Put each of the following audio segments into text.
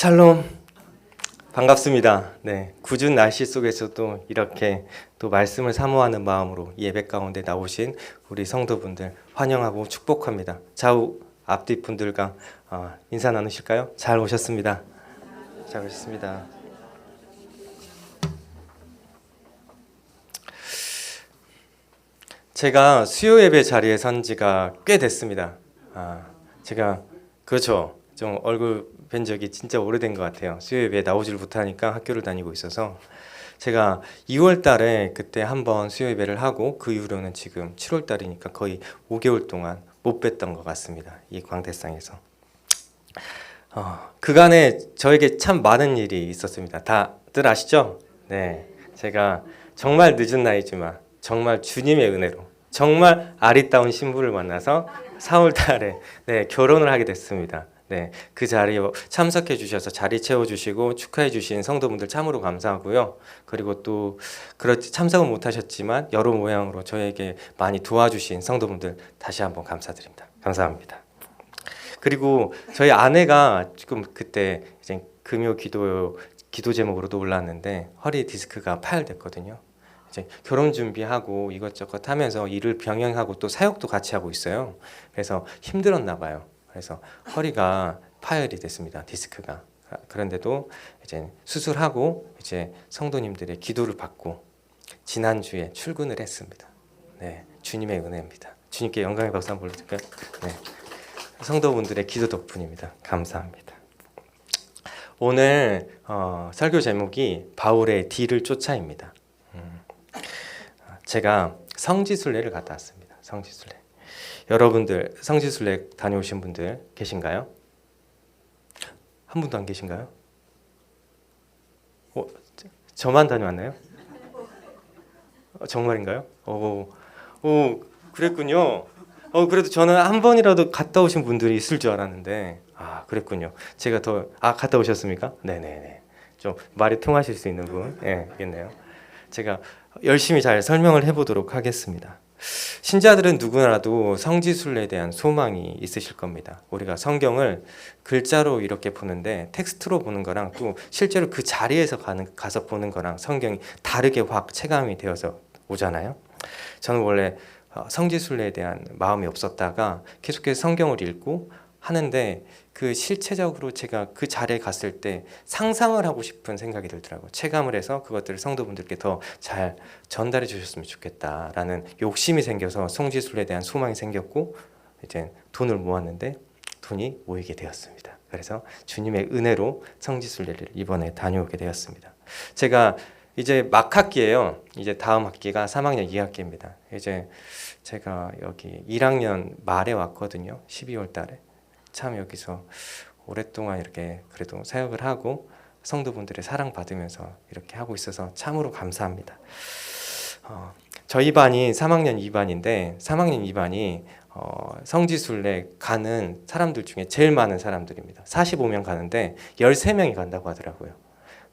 샬롬, 반갑습니다. 네, 궂은 날씨 속에서도 이렇게 또 말씀을 사모하는 마음으로 예배 가운데 나오신 우리 성도분들 환영하고 축복합니다. 좌우 앞뒤 분들과 인사 나누실까요? 잘 오셨습니다. 잘 오셨습니다. 제가 수요 예배 자리에 선 지가 꽤 됐습니다. 제가 그렇죠. 좀 얼굴 뵌 적이 진짜 오래된 것 같아요. 수요 예배에 나오질 못하니까 학교를 다니고 있어서 제가 2월 달에 그때 한번 수요 예배를 하고 그 이후로는 지금 7월 달이니까 거의 5개월 동안 못 뵀던 것 같습니다. 이 광대상에서. 그간에 저에게 참 많은 일이 있었습니다. 다들 아시죠? 네, 제가 정말 늦은 나이지만 정말 주님의 은혜로 정말 아리따운 신부를 만나서 4월 달에 결혼을 하게 됐습니다. 네, 그 자리에 참석해 주셔서 자리 채워주시고 축하해 주신 성도분들 참으로 감사하고요. 그리고 또 그렇지 참석은 못하셨지만 여러 모양으로 저에게 많이 도와주신 성도분들 다시 한번 감사드립니다. 감사합니다. 그리고 저희 아내가 지금 그때 이제 금요 기도 제목으로도 올랐는데 허리 디스크가 파열됐거든요. 이제 결혼 준비하고 이것저것 하면서 일을 병행하고 또 사역도 같이 하고 있어요. 그래서 힘들었나 봐요. 그래서 허리가 파열이 됐습니다. 디스크가. 그런데도 이제 수술하고 이제 성도님들의 기도를 받고 지난주에 출근을 했습니다. 네, 주님의 은혜입니다. 주님께 영광의 박수 한번 불러드릴까요? 네, 성도분들의 기도 덕분입니다. 감사합니다. 오늘 설교 제목이 바울의 뒤를 쫓아입니다. 제가 성지순례를 갔다 왔습니다. 성지순례. 여러분들 성지순례 다녀오신 분들 계신가요? 한 분도 안 계신가요? 저만 다녀왔나요? 정말인가요? 그랬군요. 그래도 저는 한 번이라도 갔다 오신 분들이 있을 줄 알았는데 그랬군요. 제가 갔다 오셨습니까? 네네네. 좀 말이 통하실 수 있는 분, 있겠네요. 제가 열심히 잘 설명을 해보도록 하겠습니다. 신자들은 누구나라도 성지순례에 대한 소망이 있으실 겁니다. 우리가 성경을 글자로 이렇게 보는데 텍스트로 보는 거랑 또 실제로 그 자리에서 가서 보는 거랑 성경이 다르게 확 체감이 되어서 오잖아요. 저는 원래 성지순례에 대한 마음이 없었다가 계속해서 성경을 읽고 하는데 그 실체적으로 제가 그 자리에 갔을 때 상상을 하고 싶은 생각이 들더라고요. 체감을 해서 그것들을 성도분들께 더 잘 전달해 주셨으면 좋겠다라는 욕심이 생겨서 성지순례에 대한 소망이 생겼고 이제 돈을 모았는데 돈이 모이게 되었습니다. 그래서 주님의 은혜로 성지순례를 이번에 다녀오게 되었습니다. 제가 이제 막 학기예요. 이제 다음 학기가 3학년 2학기입니다. 이제 제가 여기 1학년 말에 왔거든요. 12월 달에. 참 여기서 오랫동안 이렇게 그래도 사역을 하고 성도분들의 사랑받으면서 이렇게 하고 있어서 참으로 감사합니다. 저희 반이 3학년 2반인데 3학년 2반이 성지순례 가는 사람들 중에 제일 많은 사람들입니다. 45명 가는데 13명이 간다고 하더라고요.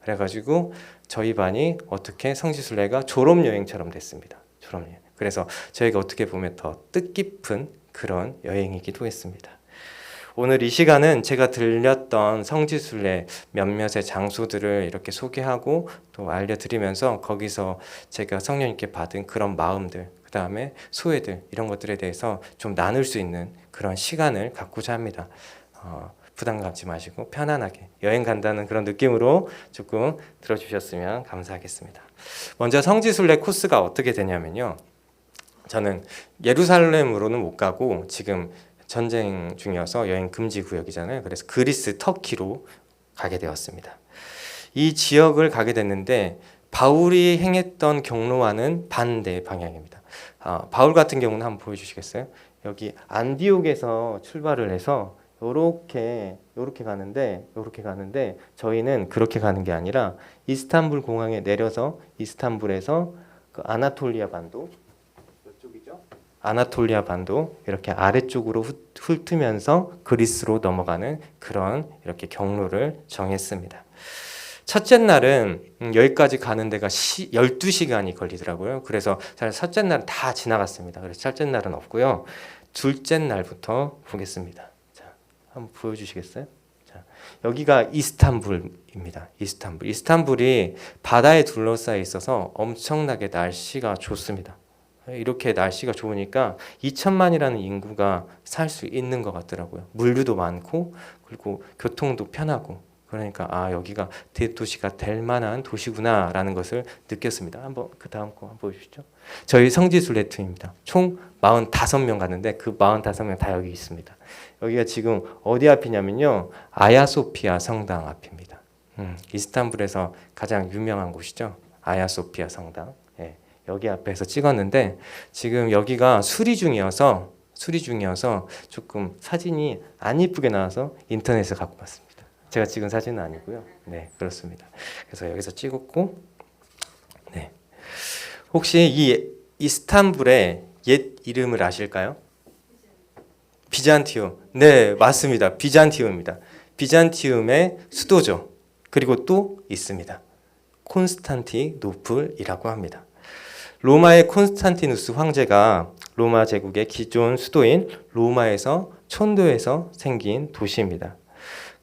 그래가지고 저희 반이 어떻게 성지순례가 졸업여행처럼 됐습니다. 졸업여행. 그래서 저희가 어떻게 보면 더 뜻깊은 그런 여행이기도 했습니다. 오늘 이 시간은 제가 들렸던 성지순례 몇몇의 장소들을 이렇게 소개하고 또 알려드리면서 거기서 제가 성령님께 받은 그런 마음들, 그 다음에 소회들 이런 것들에 대해서 좀 나눌 수 있는 그런 시간을 갖고자 합니다. 부담 갖지 마시고 편안하게 여행 간다는 그런 느낌으로 조금 들어주셨으면 감사하겠습니다. 먼저 성지순례 코스가 어떻게 되냐면요. 저는 예루살렘으로는 못 가고 지금 전쟁 중이어서 여행 금지 구역이잖아요. 그래서 그리스, 터키로 가게 되었습니다. 이 지역을 가게 됐는데 바울이 행했던 경로와는 반대 방향입니다. 바울 같은 경우는 한번 보여주시겠어요? 여기 안디옥에서 출발을 해서 요렇게 가는데 저희는 그렇게 가는 게 아니라 이스탄불 공항에 내려서 이스탄불에서 그 아나톨리아 반도 아나톨리아 반도 이렇게 아래쪽으로 훑으면서 그리스로 넘어가는 그런 이렇게 경로를 정했습니다. 첫째 날은 여기까지 가는 데가 12시간이 걸리더라고요. 그래서 첫째 날은 다 지나갔습니다. 그래서 첫째 날은 없고요. 둘째 날부터 보겠습니다. 자, 한번 보여주시겠어요? 자, 여기가 이스탄불입니다. 이스탄불이 바다에 둘러싸여 있어서 엄청나게 날씨가 좋습니다. 이렇게 날씨가 좋으니까 2천만이라는 인구가 살 수 있는 것 같더라고요. 물류도 많고 그리고 교통도 편하고 그러니까 여기가 대도시가 될 만한 도시구나라는 것을 느꼈습니다. 한번 그 다음 거 한번 보여주시죠. 저희 성지순례팀입니다. 총 45명 갔는데 그 45명 다 여기 있습니다. 여기가 지금 어디 앞이냐면요. 아야소피아 성당 앞입니다. 이스탄불에서 가장 유명한 곳이죠. 아야소피아 성당. 예, 여기 앞에서 찍었는데 지금 여기가 수리 중이어서 조금 사진이 안 이쁘게 나와서 인터넷에 갖고 왔습니다. 제가 찍은 사진은 아니고요. 네, 그렇습니다. 그래서 여기서 찍었고, 네. 혹시 이 이스탄불의 옛 이름을 아실까요? 비잔티움. 네, 맞습니다. 비잔티움입니다. 비잔티움의 수도죠. 그리고 또 있습니다. 콘스탄티노플이라고 합니다. 로마의 콘스탄티누스 황제가 로마 제국의 기존 수도인 로마에서 촌도에서 생긴 도시입니다.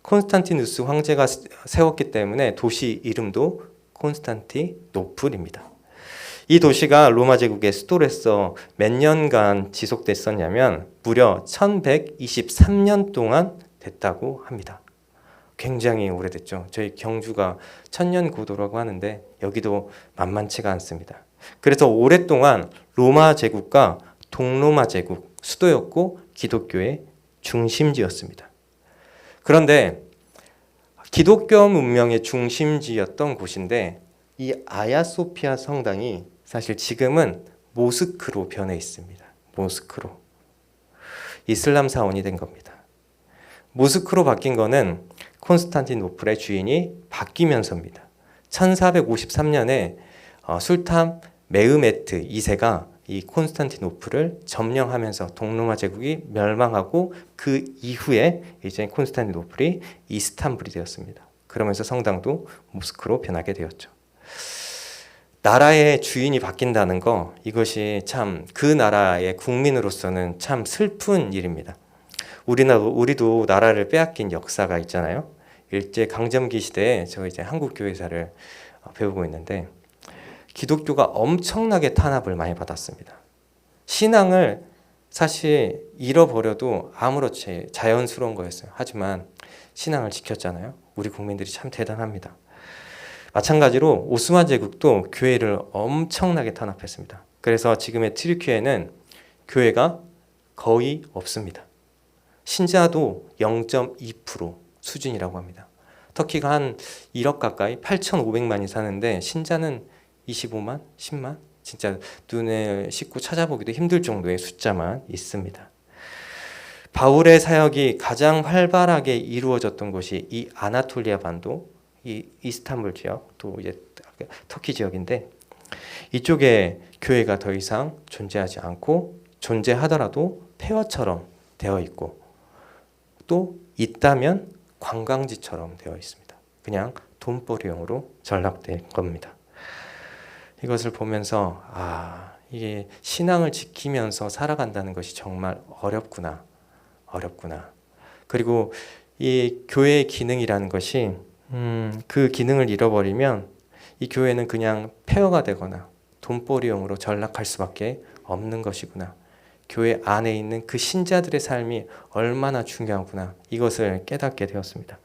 콘스탄티누스 황제가 세웠기 때문에 도시 이름도 콘스탄티노플입니다. 이 도시가 로마 제국의 수도로서 몇 년간 지속됐었냐면 무려 1123년 동안 됐다고 합니다. 굉장히 오래됐죠. 저희 경주가 천년고도라고 하는데 여기도 만만치가 않습니다. 그래서 오랫동안 로마 제국과 동로마 제국 수도였고 기독교의 중심지였습니다. 그런데 기독교 문명의 중심지였던 곳인데 이 아야소피아 성당이 사실 지금은 모스크로 변해 있습니다. 모스크로. 이슬람 사원이 된 겁니다. 모스크로 바뀐 거는 콘스탄티노플의 주인이 바뀌면서입니다. 1453년에 술탄 메흐메트 2세가 이 콘스탄티노플을 점령하면서 동로마 제국이 멸망하고 그 이후에 이제 콘스탄티노플이 이스탄불이 되었습니다. 그러면서 성당도 모스크로 변하게 되었죠. 나라의 주인이 바뀐다는 거 이것이 참 그 나라의 국민으로서는 참 슬픈 일입니다. 우리도 나라를 빼앗긴 역사가 있잖아요. 일제 강점기 시대에 저 이제 한국 교회사를 배우고 있는데 기독교가 엄청나게 탄압을 많이 받았습니다. 신앙을 사실 잃어버려도 아무렇지 자연스러운 거였어요. 하지만 신앙을 지켰잖아요. 우리 국민들이 참 대단합니다. 마찬가지로 오스만 제국도 교회를 엄청나게 탄압했습니다. 그래서 지금의 튀르키예는 교회가 거의 없습니다. 신자도 0.2% 수준이라고 합니다. 터키가 한 1억 가까이 8,500만이 사는데 신자는 25만, 10만? 진짜 눈에 씻고 찾아보기도 힘들 정도의 숫자만 있습니다. 바울의 사역이 가장 활발하게 이루어졌던 곳이 이 아나톨리아 반도, 이 이스탄불 지역, 또 이제 터키 지역인데 이쪽에 교회가 더 이상 존재하지 않고 존재하더라도 폐허처럼 되어 있고 또 있다면 관광지처럼 되어 있습니다. 그냥 돈벌이용으로 전락된 겁니다. 이것을 보면서 이게 신앙을 지키면서 살아간다는 것이 정말 어렵구나. 그리고 이 교회의 기능이라는 것이 그 기능을 잃어버리면 이 교회는 그냥 폐허가 되거나 돈벌이용으로 전락할 수밖에 없는 것이구나. 교회 안에 있는 그 신자들의 삶이 얼마나 중요하구나. 이것을 깨닫게 되었습니다.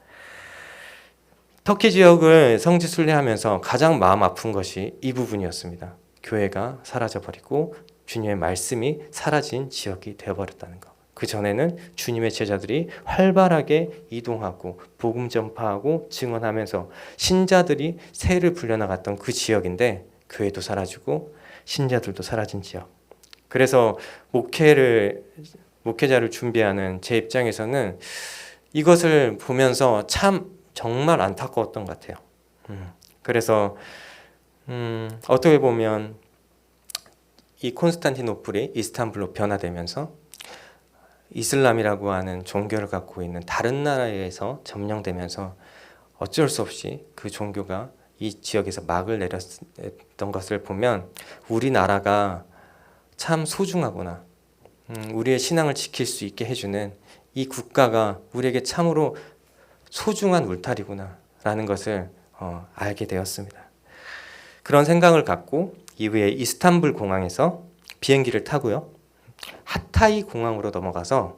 터키 지역을 성지 순례하면서 가장 마음 아픈 것이 이 부분이었습니다. 교회가 사라져버리고 주님의 말씀이 사라진 지역이 되어버렸다는 것. 그 전에는 주님의 제자들이 활발하게 이동하고 복음 전파하고 증언하면서 신자들이 새를 불려나갔던 그 지역인데 교회도 사라지고 신자들도 사라진 지역. 그래서 목회자를 준비하는 제 입장에서는 이것을 보면서 참 정말 안타까웠던 것 같아요. 그래서 어떻게 보면 이 콘스탄티노플이 이스탄불로 변화되면서 이슬람이라고 하는 종교를 갖고 있는 다른 나라에서 점령되면서 어쩔 수 없이 그 종교가 이 지역에서 막을 내렸던 것을 보면 우리나라가 참 소중하구나. 우리의 신앙을 지킬 수 있게 해주는 이 국가가 우리에게 참으로 소중한 울타리구나라는 것을 알게 되었습니다. 그런 생각을 갖고 이후에 이스탄불 공항에서 비행기를 타고요. 하타이 공항으로 넘어가서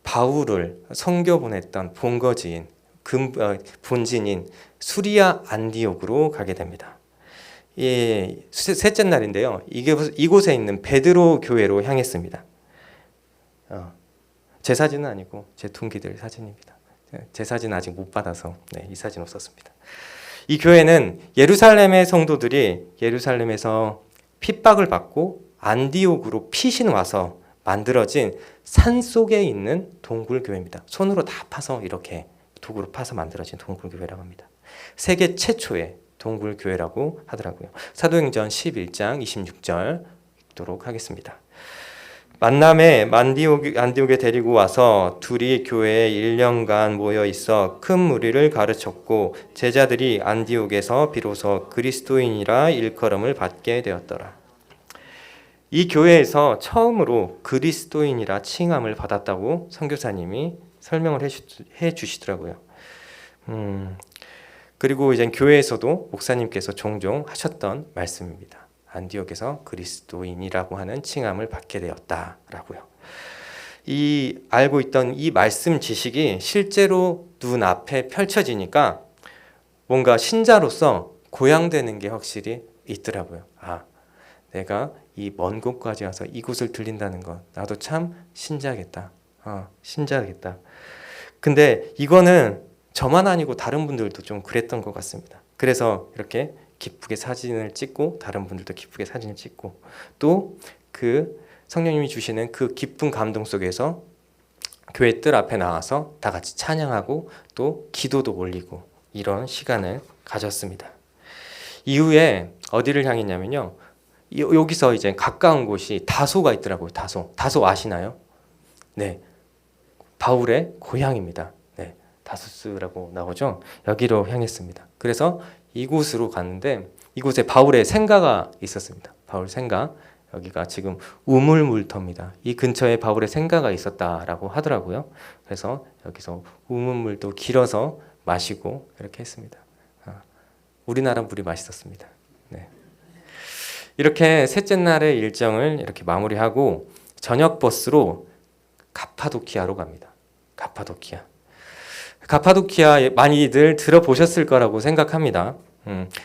바울을 선교 보냈던 본거지인 본진인 수리아 안디옥으로 가게 됩니다. 셋째 날인데요. 이곳에 있는 베드로 교회로 향했습니다. 제 사진은 아니고 제 동기들 사진입니다. 제 사진 아직 못 받아서 이 사진 없었습니다. 이 교회는 예루살렘의 성도들이 예루살렘에서 핍박을 받고 안디옥으로 피신 와서 만들어진 산 속에 있는 동굴 교회입니다. 손으로 다 파서 이렇게 도구로 파서 만들어진 동굴 교회라고 합니다. 세계 최초의 동굴 교회라고 하더라고요. 사도행전 11장 26절 읽도록 하겠습니다. 만남에 안디옥에 데리고 와서 둘이 교회에 1년간 모여 있어 큰 무리를 가르쳤고 제자들이 안디옥에서 비로소 그리스도인이라 일컬음을 받게 되었더라. 이 교회에서 처음으로 그리스도인이라 칭함을 받았다고 선교사님이 설명을 해 주시더라고요. 그리고 이제 교회에서도 목사님께서 종종 하셨던 말씀입니다. 안디옥에서 그리스도인이라고 하는 칭함을 받게 되었다라고요. 이 알고 있던 이 말씀 지식이 실제로 눈앞에 펼쳐지니까 뭔가 신자로서 고향되는 게 확실히 있더라고요. 내가 이 먼 곳까지 와서 이곳을 들린다는 것, 나도 참 신자겠다. 신자겠다. 근데 이거는 저만 아니고 다른 분들도 좀 그랬던 것 같습니다. 그래서 이렇게 기쁘게 사진을 찍고 다른 분들도 기쁘게 사진을 찍고 또 그 성령님이 주시는 그 기쁜 감동 속에서 교회 뜰 앞에 나와서 다 같이 찬양하고 또 기도도 올리고 이런 시간을 가졌습니다. 이후에 어디를 향했냐면요. 여기서 이제 가까운 곳이 다소가 있더라고요. 다소 아시나요? 네. 바울의 고향입니다. 네. 다소스라고 나오죠. 여기로 향했습니다. 그래서 이곳으로 갔는데 이곳에 바울의 생가가 있었습니다. 바울 생가. 여기가 지금 우물물터입니다. 이 근처에 바울의 생가가 있었다라고 하더라고요. 그래서 여기서 우물물도 길어서 마시고 이렇게 했습니다. 우리나라 물이 맛있었습니다. 네. 이렇게 셋째 날의 일정을 이렇게 마무리하고 저녁 버스로 가파도키아로 갑니다. 가파도키아 많이들 들어보셨을 거라고 생각합니다.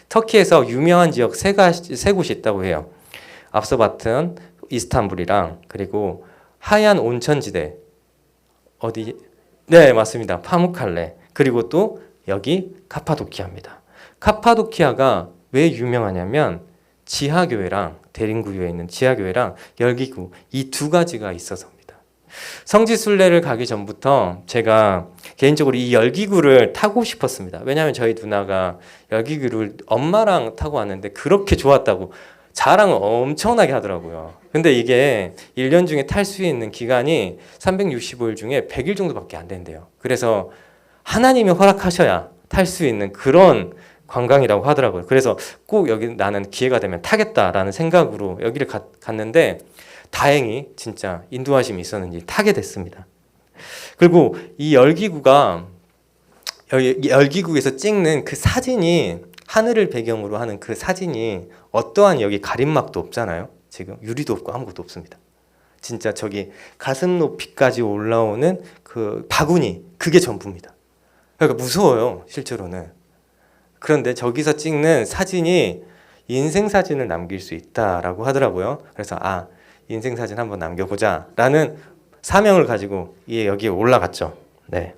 터키에서 유명한 지역 세 곳이 있다고 해요. 앞서 봤던 이스탄불이랑 그리고 하얀 온천지대 어디? 네, 맞습니다. 파무칼레. 그리고 또 여기 카파도키아입니다. 카파도키아가 왜 유명하냐면 지하교회랑 대림구에 있는 지하교회랑 열기구 이 두 가지가 있어서입니다. 성지순례를 가기 전부터 제가 개인적으로 이 열기구를 타고 싶었습니다. 왜냐하면 저희 누나가 열기구를 엄마랑 타고 왔는데 그렇게 좋았다고 자랑을 엄청나게 하더라고요. 근데 이게 1년 중에 탈 수 있는 기간이 365일 중에 100일 정도밖에 안 된대요. 그래서 하나님이 허락하셔야 탈 수 있는 그런 관광이라고 하더라고요. 그래서 꼭 여기 나는 기회가 되면 타겠다라는 생각으로 여기를 갔는데 다행히 진짜 인도하심이 있었는지 타게 됐습니다. 그리고 이 열기구에서 찍는 그 사진이 하늘을 배경으로 하는 그 사진이 어떠한 여기 가림막도 없잖아요. 지금 유리도 없고 아무것도 없습니다. 진짜 저기 가슴 높이까지 올라오는 그 바구니 그게 전부입니다. 그러니까 무서워요. 실제로는. 그런데 저기서 찍는 사진이 인생 사진을 남길 수 있다라고 하더라고요. 그래서 인생 사진 한번 남겨보자 라는 사명을 가지고 여기에 올라갔죠. 네.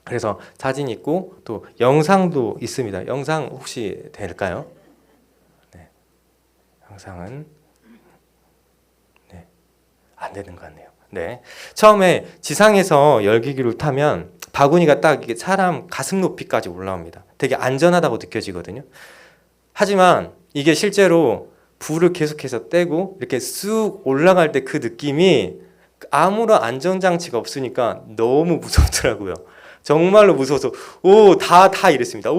그래서 사진 있고 또 영상도 있습니다. 영상 혹시 될까요? 네. 영상은 안 되는 것 같네요. 네. 처음에 지상에서 열기구를 타면 바구니가 딱 이게 사람 가슴 높이까지 올라옵니다. 되게 안전하다고 느껴지거든요. 하지만 이게 실제로 불을 계속해서 떼고 이렇게 쑥 올라갈 때 그 느낌이 아무런 안전장치가 없으니까 너무 무섭더라고요. 정말로 무서워서 다 이랬습니다.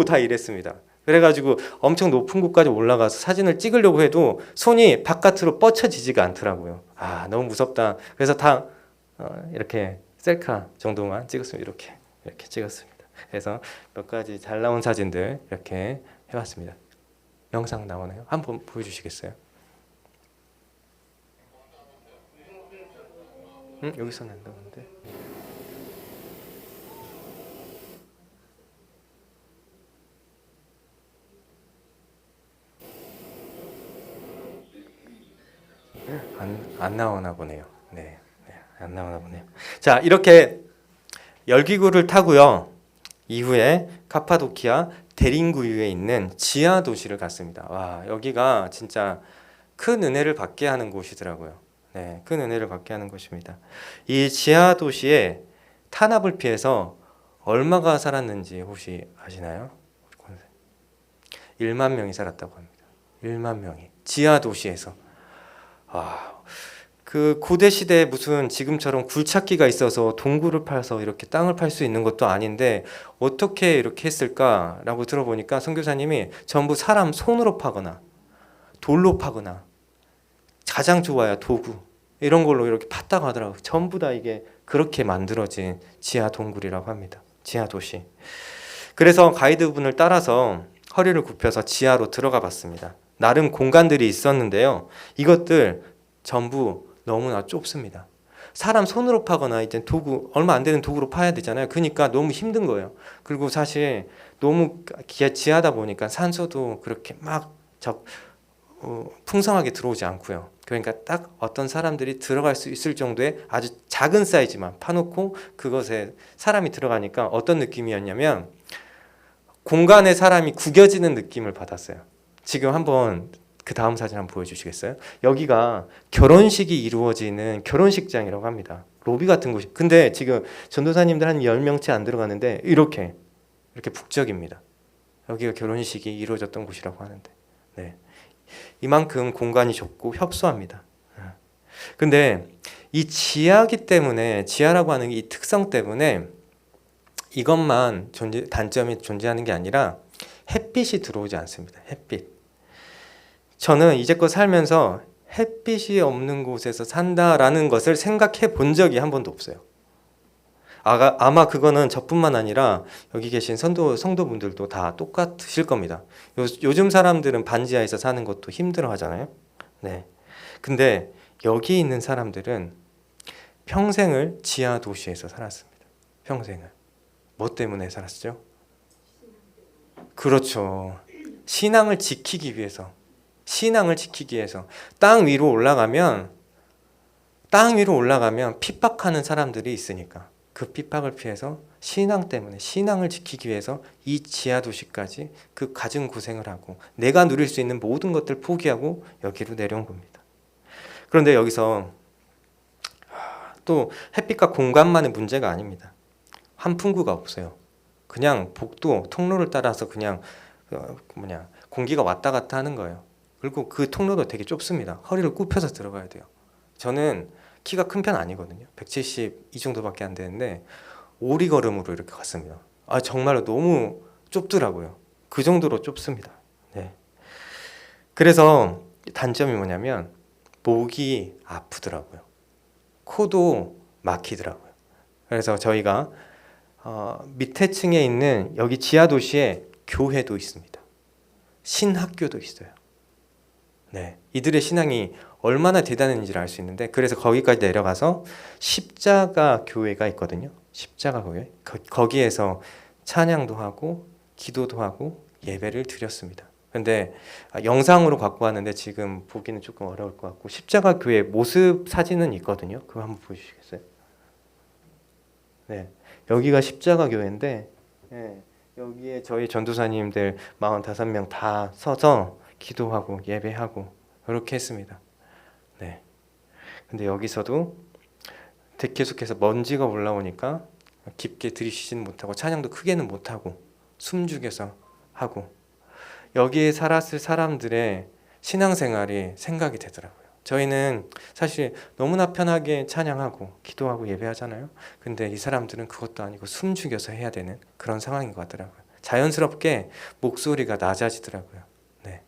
다 이랬습니다. 그래가지고 엄청 높은 곳까지 올라가서 사진을 찍으려고 해도 손이 바깥으로 뻗쳐지지가 않더라고요. 너무 무섭다. 그래서 다 이렇게 셀카 정도만 찍었으면 이렇게 찍었습니다. 그래서 몇 가지 잘 나온 사진들 이렇게 해봤습니다. 영상 나오나요? 한번 보여주시겠어요? 여기서 난다는데. 안 나오나 보네요. 네, 안 나오나 보네요. 자, 이렇게 열기구를 타고요. 이후에 카파도키아 대림구유에 있는 지하 도시를 갔습니다. 와, 여기가 진짜 큰 은혜를 받게 하는 곳이더라고요. 네, 큰 은혜를 받게 하는 곳입니다. 이 지하 도시에 탄압을 피해서 얼마가 살았는지 혹시 아시나요? 1만 명이 살았다고 합니다. 1만 명이 지하 도시에서. 그 고대 시대에 무슨 지금처럼 굴착기가 있어서 동굴을 파서 이렇게 땅을 팔 수 있는 것도 아닌데 어떻게 이렇게 했을까라고 들어보니까 선교사님이 전부 사람 손으로 파거나 돌로 파거나 가장 좋아야 도구 이런 걸로 이렇게 팠다고 하더라고요. 전부 다 이게 그렇게 만들어진 지하 동굴이라고 합니다. 지하 도시. 그래서 가이드분을 따라서 허리를 굽혀서 지하로 들어가 봤습니다. 나름 공간들이 있었는데요. 이것들 전부 너무나 좁습니다. 사람 손으로 파거나 이제 도구 얼마 안 되는 도구로 파야 되잖아요. 그러니까 너무 힘든 거예요. 그리고 사실 너무 지하다 보니까 산소도 그렇게 막 풍성하게 들어오지 않고요. 그러니까 딱 어떤 사람들이 들어갈 수 있을 정도의 아주 작은 사이즈만 파놓고 그것에 사람이 들어가니까 어떤 느낌이었냐면 공간에 사람이 구겨지는 느낌을 받았어요. 지금 한번 그 다음 사진 한번 보여주시겠어요? 여기가 결혼식이 이루어지는 결혼식장이라고 합니다. 로비 같은 곳이. 근데 지금 전도사님들 한 10명치 안 들어가는데 이렇게 북적입니다. 여기가 결혼식이 이루어졌던 곳이라고 하는데. 네. 이만큼 공간이 좁고 협소합니다. 근데 이 지하기 때문에 지하라고 하는 이 특성 때문에 이것만 단점이 존재하는 게 아니라 햇빛이 들어오지 않습니다. 햇빛. 저는 이제껏 살면서 햇빛이 없는 곳에서 산다라는 것을 생각해 본 적이 한 번도 없어요. 아마 그거는 저뿐만 아니라 여기 계신 성도분들도 다 똑같으실 겁니다. 요즘 사람들은 반지하에서 사는 것도 힘들어 하잖아요. 네. 근데 여기 있는 사람들은 평생을 지하 도시에서 살았습니다. 평생을. 뭐 때문에 살았죠? 그렇죠. 신앙을 지키기 위해서. 땅 위로 올라가면 핍박하는 사람들이 있으니까 그 핍박을 피해서 신앙 때문에 신앙을 지키기 위해서 이 지하 도시까지 그 갖은 고생을 하고 내가 누릴 수 있는 모든 것들 포기하고 여기로 내려온 겁니다. 그런데 여기서 또 햇빛과 공간만의 문제가 아닙니다. 환풍구가 없어요. 그냥 복도 통로를 따라서 그냥 공기가 왔다 갔다 하는 거예요. 그리고 그 통로도 되게 좁습니다. 허리를 굽혀서 들어가야 돼요. 저는 키가 큰 편 아니거든요. 170 이 정도밖에 안 되는데 오리걸음으로 이렇게 갔습니다. 정말로 너무 좁더라고요. 그 정도로 좁습니다. 네. 그래서 단점이 뭐냐면 목이 아프더라고요. 코도 막히더라고요. 그래서 저희가 밑에 층에 있는 여기 지하 도시에 교회도 있습니다. 신학교도 있어요. 네, 이들의 신앙이 얼마나 대단한지를 알 수 있는데 그래서 거기까지 내려가서 십자가 교회가 있거든요. 십자가 교회. 거기에서 찬양도 하고 기도도 하고 예배를 드렸습니다. 근데 영상으로 갖고 왔는데 지금 보기는 조금 어려울 것 같고 십자가 교회 모습 사진은 있거든요. 그거 한번 보여주시겠어요? 네, 여기가 십자가 교회인데 네, 여기에 저희 전도사님들 45명 다 서서 기도하고 예배하고 이렇게 했습니다. 네. 근데 여기서도 계속해서 먼지가 올라오니까 깊게 들이쉬지는 못하고 찬양도 크게는 못하고 숨죽여서 하고 여기에 살았을 사람들의 신앙생활이 생각이 되더라고요. 저희는 사실 너무나 편하게 찬양하고 기도하고 예배하잖아요. 근데 이 사람들은 그것도 아니고 숨죽여서 해야 되는 그런 상황인 것 같더라고요. 자연스럽게 목소리가 낮아지더라고요. 네.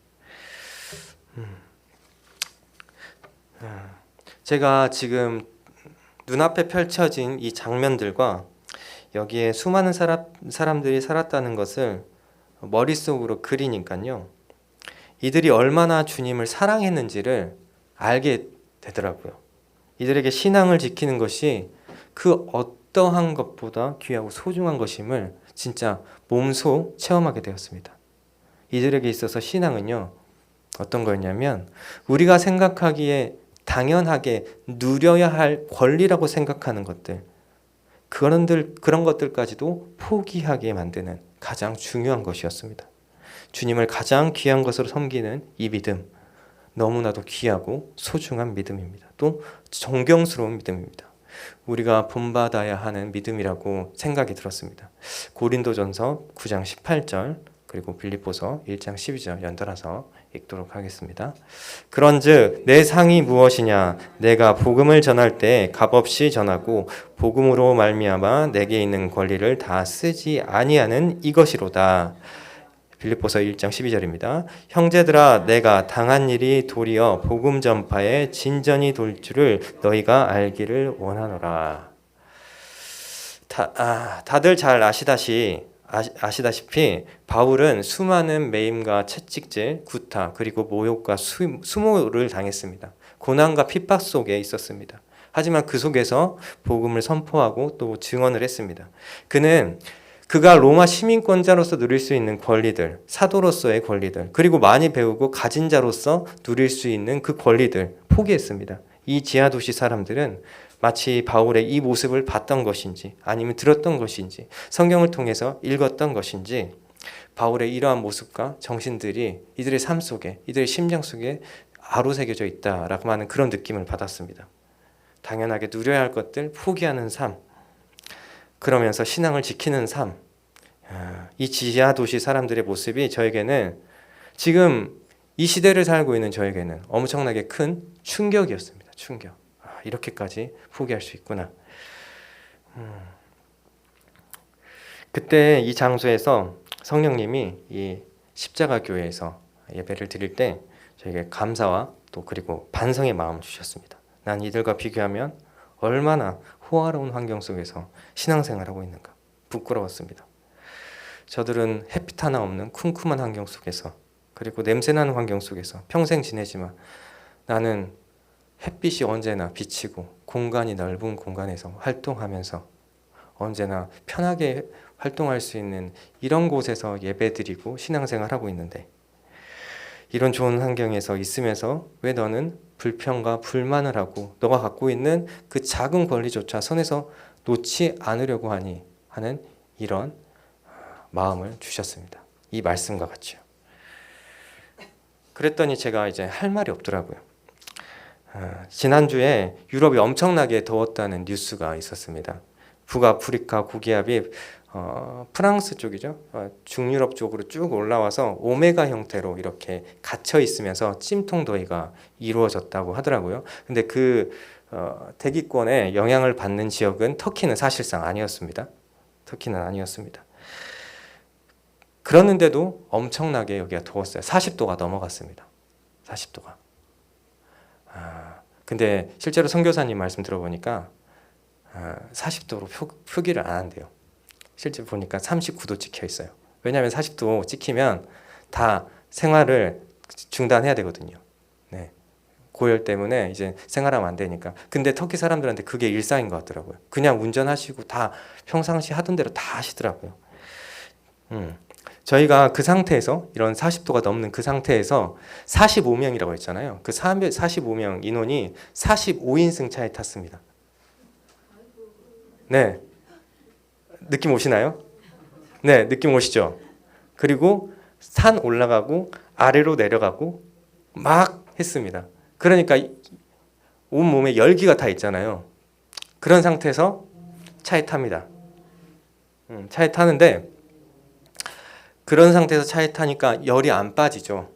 제가 지금 눈앞에 펼쳐진 이 장면들과 여기에 수많은 사람들이 살았다는 것을 머릿속으로 그리니까요. 이들이 얼마나 주님을 사랑했는지를 알게 되더라고요. 이들에게 신앙을 지키는 것이 그 어떠한 것보다 귀하고 소중한 것임을 진짜 몸소 체험하게 되었습니다. 이들에게 있어서 신앙은요, 어떤 거였냐면 우리가 생각하기에 당연하게 누려야 할 권리라고 생각하는 것들, 그런 것들까지도 포기하게 만드는 가장 중요한 것이었습니다. 주님을 가장 귀한 것으로 섬기는 이 믿음, 너무나도 귀하고 소중한 믿음입니다. 또 존경스러운 믿음입니다. 우리가 본받아야 하는 믿음이라고 생각이 들었습니다. 고린도전서 9장 18절 그리고 빌립보서 1장 12절 연달아서 읽도록 하겠습니다. 그런즉 내 상이 무엇이냐? 내가 복음을 전할 때 값없이 전하고 복음으로 말미암아 내게 있는 권리를 다 쓰지 아니하는 이것이로다. 빌립보서 1장 12절입니다. 형제들아, 내가 당한 일이 도리어 복음 전파에 진전이 돌 줄을 너희가 알기를 원하노라. 다들 잘 아시다시피 바울은 수많은 매임과 채찍질, 구타, 그리고 모욕과 수모를 당했습니다. 고난과 핍박 속에 있었습니다. 하지만 그 속에서 복음을 선포하고 또 증언을 했습니다. 그가 로마 시민권자로서 누릴 수 있는 권리들, 사도로서의 권리들, 그리고 많이 배우고 가진 자로서 누릴 수 있는 그 권리들 포기했습니다. 이 지하도시 사람들은 마치 바울의 이 모습을 봤던 것인지 아니면 들었던 것인지 성경을 통해서 읽었던 것인지 바울의 이러한 모습과 정신들이 이들의 삶 속에, 이들의 심령 속에 아로새겨져 있다라고 하는 그런 느낌을 받았습니다. 당연하게 누려야 할 것들 포기하는 삶, 그러면서 신앙을 지키는 삶, 이 지하도시 사람들의 모습이 저에게는 지금 이 시대를 살고 있는 저에게는 엄청나게 큰 충격이었습니다. 충격. 이렇게까지 포기할 수 있구나. 그때 이 장소에서 성령님이 이 십자가 교회에서 예배를 드릴 때 저에게 감사와 또 그리고 반성의 마음을 주셨습니다. 난 이들과 비교하면 얼마나 호화로운 환경 속에서 신앙생활하고 있는가. 부끄러웠습니다. 저들은 햇빛 하나 없는 쿰쿰한 환경 속에서 그리고 냄새나는 환경 속에서 평생 지내지만 나는 햇빛이 언제나 비치고 공간이 넓은 공간에서 활동하면서 언제나 편하게 활동할 수 있는 이런 곳에서 예배드리고 신앙생활하고 있는데 이런 좋은 환경에서 있으면서 왜 너는 불평과 불만을 하고 너가 갖고 있는 그 작은 권리조차 손에서 놓지 않으려고 하니 하는 이런 마음을 주셨습니다. 이 말씀과 같이요. 그랬더니 제가 이제 할 말이 없더라고요. 지난주에 유럽이 엄청나게 더웠다는 뉴스가 있었습니다. 북아프리카 고기압이 프랑스 쪽이죠. 중유럽 쪽으로 쭉 올라와서 오메가 형태로 이렇게 갇혀 있으면서 찜통 더위가 이루어졌다고 하더라고요. 근데 그 대기권에 영향을 받는 지역은 터키는 사실상 아니었습니다. 터키는 아니었습니다. 그랬는데도 엄청나게 여기가 더웠어요. 40도가 넘어갔습니다. 40도가. 근데 실제로 선교사님 말씀 들어보니까 40도로 표기를 안 한대요. 실제 보니까 39도 찍혀 있어요. 왜냐하면 40도 찍히면 다 생활을 중단해야 되거든요. 네. 고열 때문에 이제 생활하면 안 되니까. 근데 터키 사람들한테 그게 일상인 것 같더라고요. 그냥 운전하시고 다 평상시 하던 대로 다 하시더라고요. 저희가 그 상태에서 이런 40도가 넘는 그 상태에서 45명이라고 했잖아요. 그 45명 인원이 45인승 차에 탔습니다. 네. 느낌 오시나요? 네, 느낌 오시죠? 그리고 산 올라가고 아래로 내려가고 막 했습니다. 그러니까 온몸에 열기가 다 있잖아요. 그런 상태에서 차에 탑니다. 차에 타는데 그런 상태에서 차에 타니까 열이 안 빠지죠.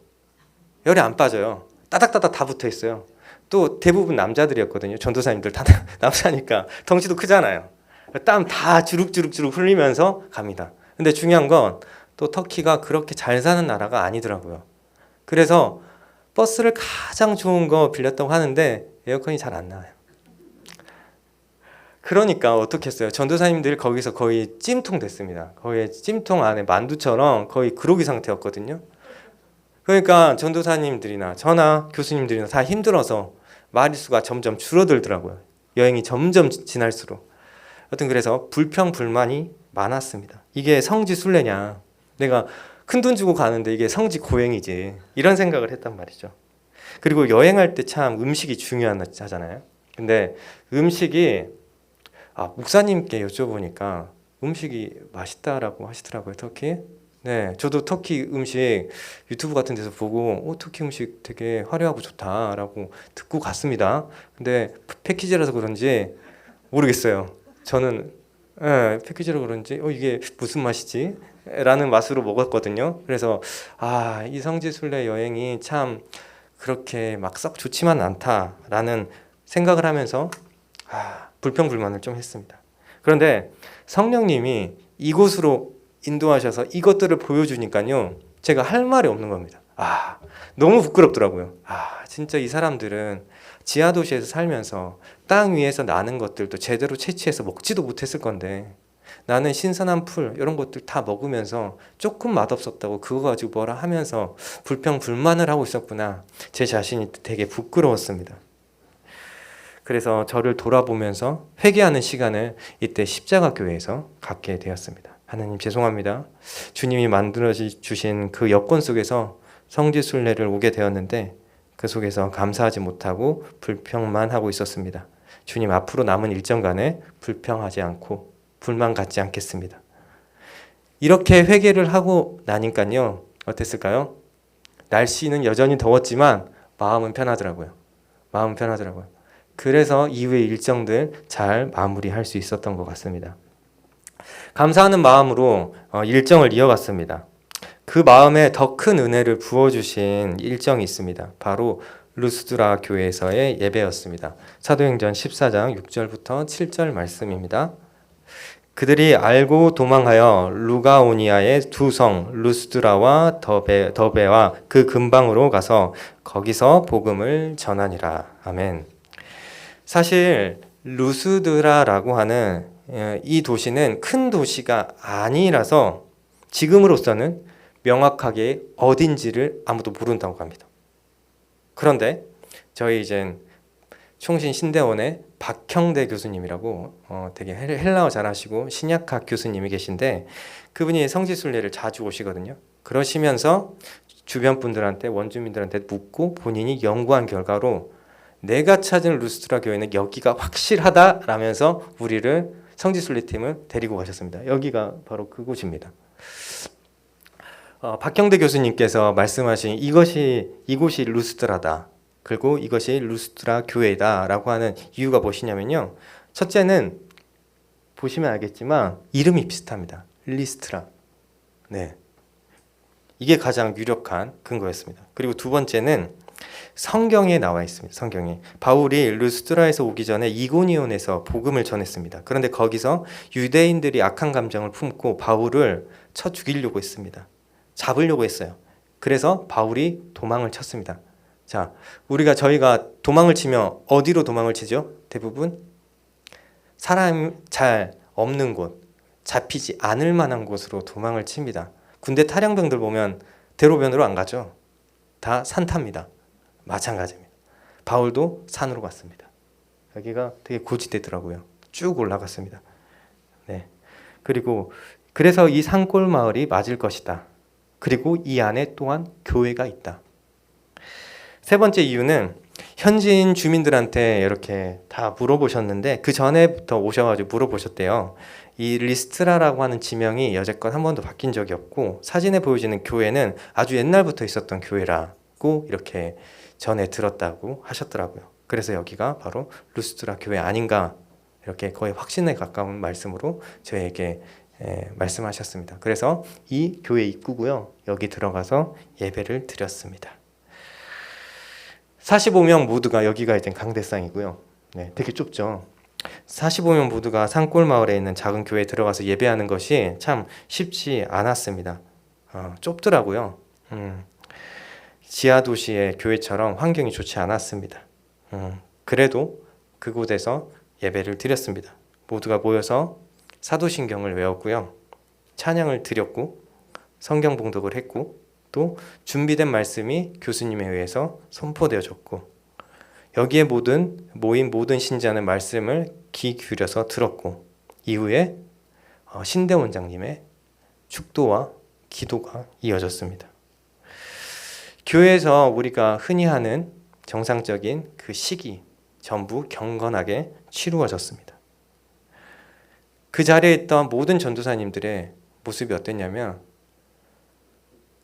열이 안 빠져요. 따닥따닥 다 붙어 있어요. 또 대부분 남자들이었거든요. 전도사님들 다 남자니까 덩치도 크잖아요. 땀 다 주룩주룩 흘리면서 갑니다. 근데 중요한 건 또 터키가 그렇게 잘 사는 나라가 아니더라고요. 그래서 버스를 가장 좋은 거 빌렸다고 하는데 에어컨이 잘 안 나와요. 그러니까 어떻게 했어요? 전도사님들 거기서 거의 찜통 됐습니다. 거의 찜통 안에 만두처럼 거의 그러기 상태였거든요. 그러니까 전도사님들이나 저나 교수님들이나 다 힘들어서 마리수가 점점 줄어들더라고요. 여행이 점점 지날수록. 하여튼 그래서 불평 불만이 많았습니다. 이게 성지 순례냐? 내가 큰 돈 주고 가는데 이게 성지 고행이지. 이런 생각을 했단 말이죠. 그리고 여행할 때 참 음식이 중요하잖아요. 근데 음식이 목사님께 여쭤보니까 음식이 맛있다라고 하시더라고요. 터키. 네, 저도 터키 음식 유튜브 같은 데서 보고 터키 음식 되게 화려하고 좋다라고 듣고 갔습니다. 근데 패키지라서 그런지 모르겠어요. 저는 패키지라 그런지 이게 무슨 맛이지? 라는 맛으로 먹었거든요. 그래서 이 성지순례 여행이 참 그렇게 막 썩 좋지만 않다라는 생각을 하면서 불평불만을 좀 했습니다. 그런데 성령님이 이곳으로 인도하셔서 이것들을 보여주니까요, 제가 할 말이 없는 겁니다. 너무 부끄럽더라고요. 진짜 이 사람들은 지하도시에서 살면서 땅 위에서 나는 것들도 제대로 채취해서 먹지도 못했을 건데 나는 신선한 풀 이런 것들 다 먹으면서 조금 맛없었다고 그거 가지고 뭐라 하면서 불평불만을 하고 있었구나. 제 자신이 되게 부끄러웠습니다. 그래서 저를 돌아보면서 회개하는 시간을 이때 십자가교회에서 갖게 되었습니다. 하나님 죄송합니다. 주님이 만들어 주신 그 여건 속에서 성지순례를 오게 되었는데 그 속에서 감사하지 못하고 불평만 하고 있었습니다. 주님 앞으로 남은 일정간에 불평하지 않고 불만 갖지 않겠습니다. 이렇게 회개를 하고 나니까요, 어땠을까요? 날씨는 여전히 더웠지만 마음은 편하더라고요. 그래서 이후의 일정들 잘 마무리할 수 있었던 것 같습니다. 감사하는 마음으로 일정을 이어갔습니다. 그 마음에 더 큰 은혜를 부어주신 일정이 있습니다. 바로 루스드라 교회에서의 예배였습니다. 사도행전 14장 6절부터 7절 말씀입니다. 그들이 알고 도망하여 루가오니아의 두 성 루스드라와 더베와 그 근방으로 가서 거기서 복음을 전하니라. 아멘. 사실 루스드라라고 하는 이 도시는 큰 도시가 아니라서 지금으로서는 명확하게 어딘지를 아무도 모른다고 합니다. 그런데 저희 이제 총신 신대원의 박형대 교수님이라고 되게 헬라어 잘하시고 신약학 교수님이 계신데 그분이 성지순례를 자주 오시거든요. 그러시면서 주변 분들한테 원주민들한테 묻고 본인이 연구한 결과로 내가 찾은 루스드라 교회는 여기가 확실하다라면서 우리를 성지순례팀을 데리고 가셨습니다. 여기가 바로 그곳입니다. 박형대 교수님께서 말씀하신 이곳이 루스드라다. 그리고 이것이 루스드라 교회다라고 하는 이유가 무엇이냐면요. 첫째는 보시면 알겠지만 이름이 비슷합니다. 리스트라. 네. 이게 가장 유력한 근거였습니다. 그리고 두 번째는 성경에 나와 있습니다. 성경에 바울이 루스드라에서 오기 전에 이고니온에서 복음을 전했습니다. 그런데 거기서 유대인들이 악한 감정을 품고 바울을 쳐 죽이려고 했습니다. 잡으려고 했어요. 그래서 바울이 도망을 쳤습니다. 자, 저희가 도망을 치면 어디로 도망을 치죠? 대부분 사람이 잘 없는 곳, 잡히지 않을 만한 곳으로 도망을 칩니다. 군대 탈영병들 보면 대로변으로 안 가죠. 다 산 탑니다. 마찬가지입니다. 바울도 산으로 갔습니다. 여기가 되게 고지대더라고요. 쭉 올라갔습니다. 네. 그래서 이 산골 마을이 맞을 것이다. 그리고 이 안에 또한 교회가 있다. 세 번째 이유는 현지인 주민들한테 이렇게 다 물어보셨는데 그 전에부터 오셔가지고 물어보셨대요. 이 리스트라라고 하는 지명이 여태껏 한 번도 바뀐 적이 없고 사진에 보여지는 교회는 아주 옛날부터 있었던 교회라고 이렇게 전에 들었다고 하셨더라고요. 그래서 여기가 바로 루스드라 교회 아닌가 이렇게 거의 확신에 가까운 말씀으로 저에게 말씀하셨습니다. 그래서 이 교회 입구고요. 여기 들어가서 예배를 드렸습니다. 45명 모두가 여기가 이제 강대상이고요. 네, 되게 좁죠. 45명 모두가 산골 마을에 있는 작은 교회에 들어가서 예배하는 것이 참 쉽지 않았습니다. 좁더라고요. 지하 도시의 교회처럼 환경이 좋지 않았습니다. 그래도 그곳에서 예배를 드렸습니다. 모두가 모여서 사도신경을 외웠고요. 찬양을 드렸고 성경 봉독을 했고 또 준비된 말씀이 교수님에 의해서 선포되어졌고 여기에 모인 모든 신자는 말씀을 귀 기울여서 들었고 이후에 신대 원장님의 축도와 기도가 이어졌습니다. 교회에서 우리가 흔히 하는 정상적인 그 시기 전부 경건하게 치루어졌습니다. 그 자리에 있던 모든 전도사님들의 모습이 어땠냐면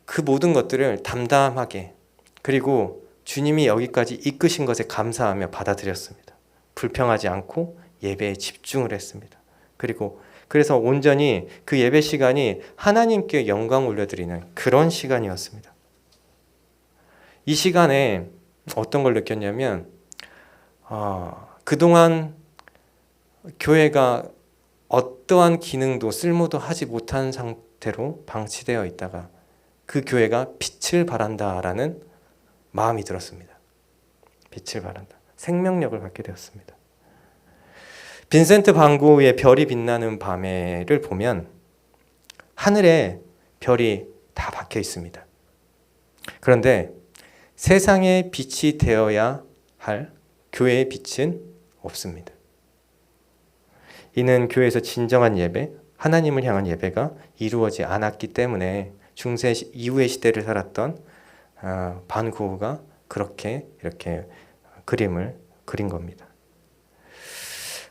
그 모든 것들을 담담하게 그리고 주님이 여기까지 이끄신 것에 감사하며 받아들였습니다. 불평하지 않고 예배에 집중을 했습니다. 그래서 온전히 그 예배 시간이 하나님께 영광 올려드리는 그런 시간이었습니다. 이 시간에 어떤 걸 느꼈냐면 그동안 교회가 어떠한 기능도 쓸모도 하지 못한 상태로 방치되어 있다가 그 교회가 빛을 발한다라는 마음이 들었습니다. 빛을 발한다. 생명력을 갖게 되었습니다. 빈센트 반 고흐의 별이 빛나는 밤에를 보면 하늘에 별이 다 박혀 있습니다. 그런데 세상의 빛이 되어야 할 교회의 빛은 없습니다. 이는 교회에서 진정한 예배, 하나님을 향한 예배가 이루어지지 않았기 때문에 중세 이후의 시대를 살았던 반 고흐가 이렇게 그림을 그린 겁니다.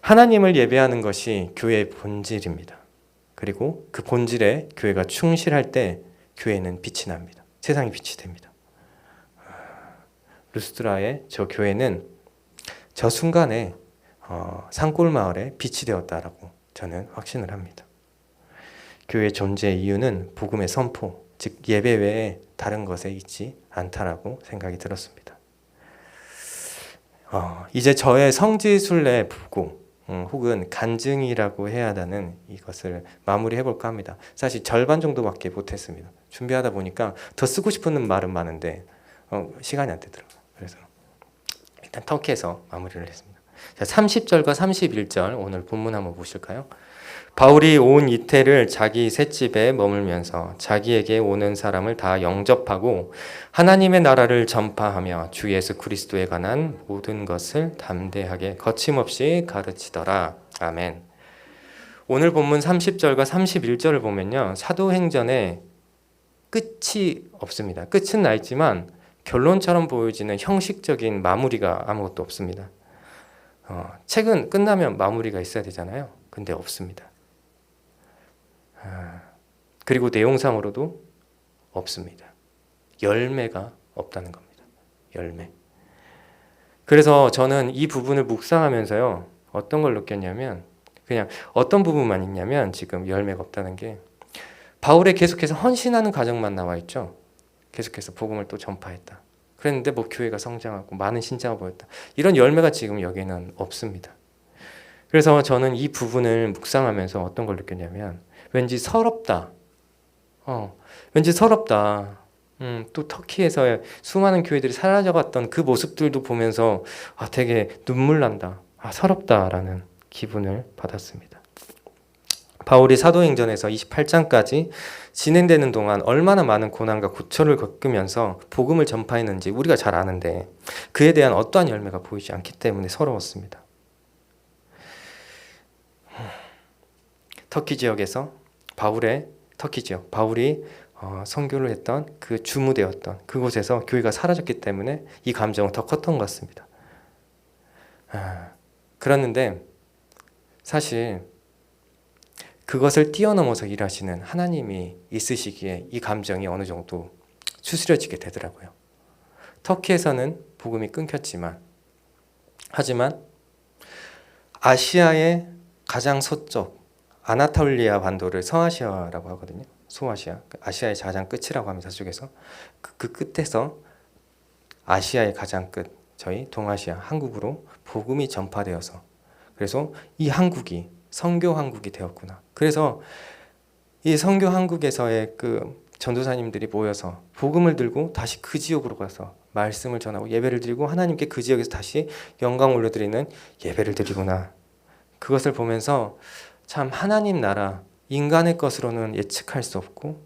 하나님을 예배하는 것이 교회의 본질입니다. 그리고 그 본질에 교회가 충실할 때 교회는 빛이 납니다. 세상이 빛이 됩니다. 루스드라의 저 교회는 저 순간에 산골 마을에 빛이 되었다라고 저는 확신을 합니다. 교회의 존재의 이유는 복음의 선포, 즉 예배 외에 다른 것에 있지 않다라고 생각이 들었습니다. 이제 저의 성지순례 부고 혹은 간증이라고 해야 하는 이것을 마무리해 볼까 합니다. 사실 절반 정도밖에 못했습니다. 준비하다 보니까 더 쓰고 싶은 말은 많은데 시간이 안 되더라고요. 그래서 일단 터키에서 마무리를 했습니다. 자, 30절과 31절 오늘 본문 한번 보실까요? 바울이 온 이태를 자기 셋집에 머물면서 자기에게 오는 사람을 다 영접하고 하나님의 나라를 전파하며 주 예수 그리스도에 관한 모든 것을 담대하게 거침없이 가르치더라. 아멘. 오늘 본문 30절과 31절을 보면요. 사도행전에 끝이 없습니다. 끝은 나 있지만 결론처럼 보여지는 형식적인 마무리가 아무것도 없습니다. 책은 끝나면 마무리가 있어야 되잖아요. 근데 없습니다. 그리고 내용상으로도 없습니다. 열매가 없다는 겁니다. 열매. 그래서 저는 이 부분을 묵상하면서요. 어떤 걸 느꼈냐면 그냥 어떤 부분만 있냐면 지금 열매가 없다는 게 바울의 계속해서 헌신하는 과정만 나와 있죠. 계속해서 복음을 또 전파했다. 그랬는데 교회가 성장하고 많은 신자가 보였다. 이런 열매가 지금 여기는 없습니다. 그래서 저는 이 부분을 묵상하면서 어떤 걸 느꼈냐면 왠지 서럽다. 왠지 서럽다. 또 터키에서의 수많은 교회들이 사라져갔던 그 모습들도 보면서 되게 눈물 난다. 서럽다라는 기분을 받았습니다. 바울이 사도행전에서 28장까지 진행되는 동안 얼마나 많은 고난과 고초를 겪으면서 복음을 전파했는지 우리가 잘 아는데 그에 대한 어떠한 열매가 보이지 않기 때문에 서러웠습니다. 터키 지역에서 바울이 선교를 했던 그 주무되었던 그곳에서 교회가 사라졌기 때문에 이 감정은 더 컸던 것 같습니다. 그랬는데 사실 그것을 뛰어넘어서 일하시는 하나님이 있으시기에 이 감정이 어느 정도 추스려지게 되더라고요. 터키에서는 복음이 끊겼지만 하지만 아시아의 가장 서쪽 아나톨리아 반도를 서아시아라고 하거든요. 소아시아, 아시아의 가장 끝이라고 합니다. 저쪽에서 그 끝에서 아시아의 가장 끝, 저희 동아시아 한국으로 복음이 전파되어서 그래서 이 한국이 선교 한국이 되었구나. 그래서 이 선교 한국에서의 그 전도사님들이 모여서 복음을 들고 다시 그 지역으로 가서 말씀을 전하고 예배를 드리고 하나님께 그 지역에서 다시 영광 올려드리는 예배를 드리구나. 그것을 보면서 참 하나님 나라, 인간의 것으로는 예측할 수 없고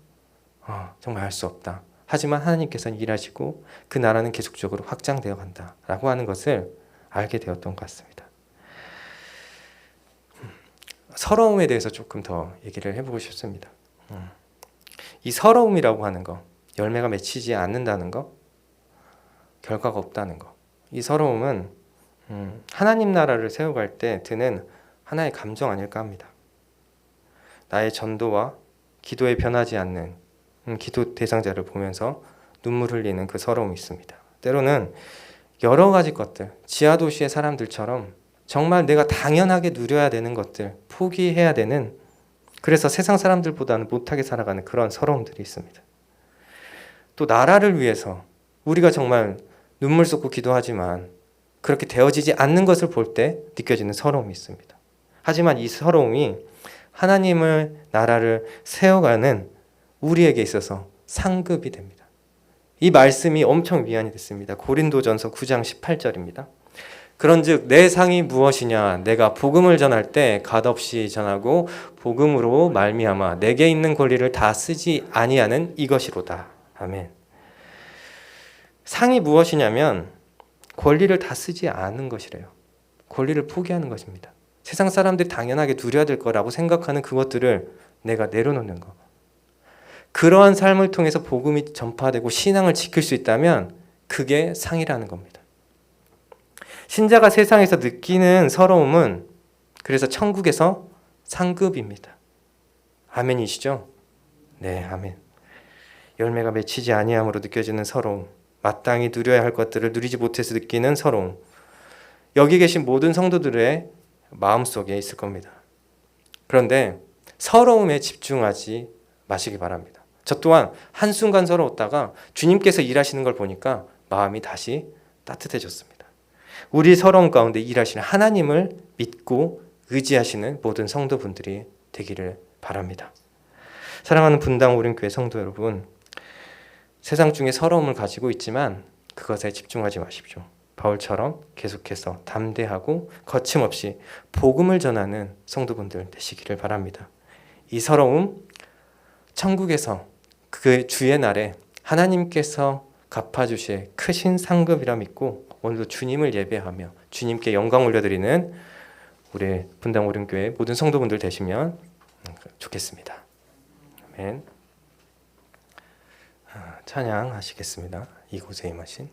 정말 알 수 없다. 하지만 하나님께서는 일하시고 그 나라는 계속적으로 확장되어 간다라고 하는 것을 알게 되었던 것 같습니다. 서러움에 대해서 조금 더 얘기를 해보고 싶습니다. 이 서러움이라고 하는 거, 열매가 맺히지 않는다는 거, 결과가 없다는 거, 이 서러움은 하나님 나라를 세워갈 때 드는 하나의 감정 아닐까 합니다. 나의 전도와 기도에 변하지 않는 기도 대상자를 보면서 눈물 흘리는 그 서러움이 있습니다. 때로는 여러 가지 것들, 지하도시의 사람들처럼 정말 내가 당연하게 누려야 되는 것들, 포기해야 되는, 그래서 세상 사람들보다는 못하게 살아가는 그런 서러움들이 있습니다. 또 나라를 위해서 우리가 정말 눈물 쏟고 기도하지만 그렇게 되어지지 않는 것을 볼 때 느껴지는 서러움이 있습니다. 하지만 이 서러움이 하나님을, 나라를 세워가는 우리에게 있어서 상급이 됩니다. 이 말씀이 엄청 위안이 됐습니다. 고린도전서 9장 18절입니다. 그런즉 내 상이 무엇이냐? 내가 복음을 전할 때 갓없이 전하고 복음으로 말미암아 내게 있는 권리를 다 쓰지 아니하는 이것이로다. 아멘. 상이 무엇이냐면 권리를 다 쓰지 않은 것이래요. 권리를 포기하는 것입니다. 세상 사람들이 당연하게 누려야 될 거라고 생각하는 그것들을 내가 내려놓는 것. 그러한 삶을 통해서 복음이 전파되고 신앙을 지킬 수 있다면 그게 상이라는 겁니다. 신자가 세상에서 느끼는 서러움은 그래서 천국에서 상급입니다. 아멘이시죠? 네, 아멘. 열매가 맺히지 아니함으로 느껴지는 서러움, 마땅히 누려야 할 것들을 누리지 못해서 느끼는 서러움, 여기 계신 모든 성도들의 마음속에 있을 겁니다. 그런데 서러움에 집중하지 마시기 바랍니다. 저 또한 한순간 서러웠다가 주님께서 일하시는 걸 보니까 마음이 다시 따뜻해졌습니다. 우리 서러움 가운데 일하시는 하나님을 믿고 의지하시는 모든 성도분들이 되기를 바랍니다. 사랑하는 분당 오륜교회 성도 여러분, 세상 중에 서러움을 가지고 있지만 그것에 집중하지 마십시오. 바울처럼 계속해서 담대하고 거침없이 복음을 전하는 성도분들 되시기를 바랍니다. 이 서러움, 천국에서 그 주의 날에 하나님께서 갚아주실 크신 상급이라 믿고 오늘도 주님을 예배하며 주님께 영광 올려드리는 우리 분당 오륜교회 모든 성도분들 되시면 좋겠습니다. 아멘. 찬양하시겠습니다. 이곳에 임하신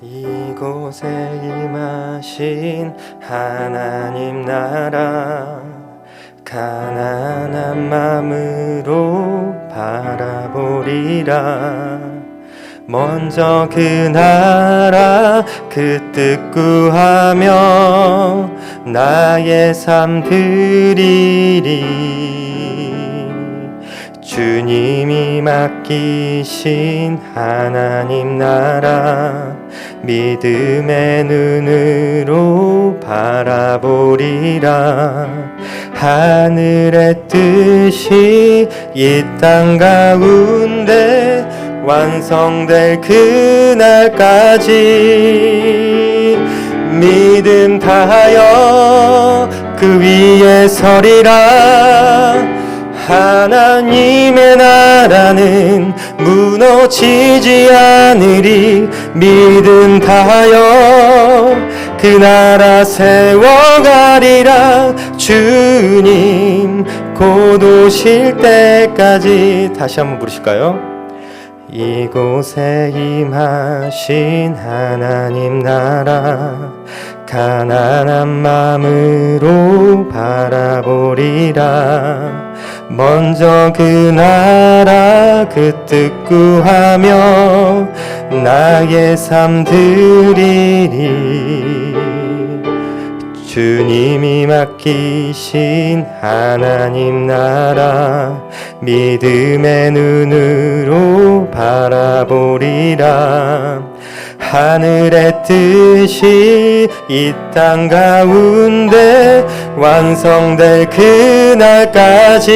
이곳에 임하신 하나님 나라 가난한 마음으로 바라보리라. 먼저 그 나라 그 뜻 구하며 나의 삶 드리리. 주님이 맡기신 하나님 나라 믿음의 눈으로 바라보리라. 하늘의 뜻이 이 땅 가운데 완성될 그날까지 믿음 다하여 그 위에 서리라. 하나님의 나라는 무너지지 않으리. 믿음 다하여 그 나라 세워가리라. 주님 곧 오실 때까지. 다시 한번 부르실까요? 이곳에 임하신 하나님 나라 가난한 마음으로 바라보리라. 먼저 그 나라 그 뜻 구하며 나의 삶 드리리. 주님이 맡기신 하나님 나라 믿음의 눈으로 바라보리라. 하늘의 뜻이 이 땅 가운데 완성될 그날까지